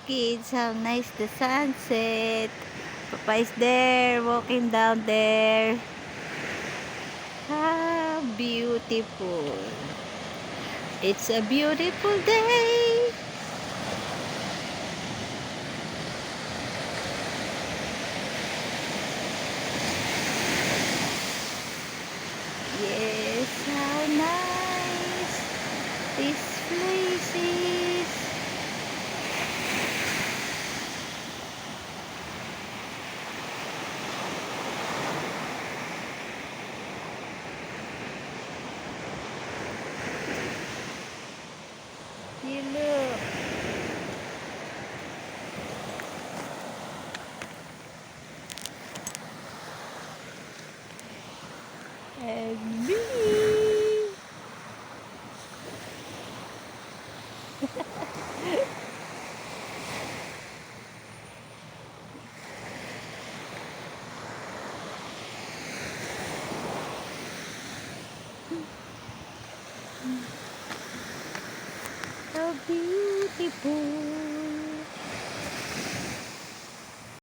kids, how nice the sunset. Papa is there, walking down there. How beautiful. It's a beautiful day. Yes, how nice this place is. You look. And me. How beautiful.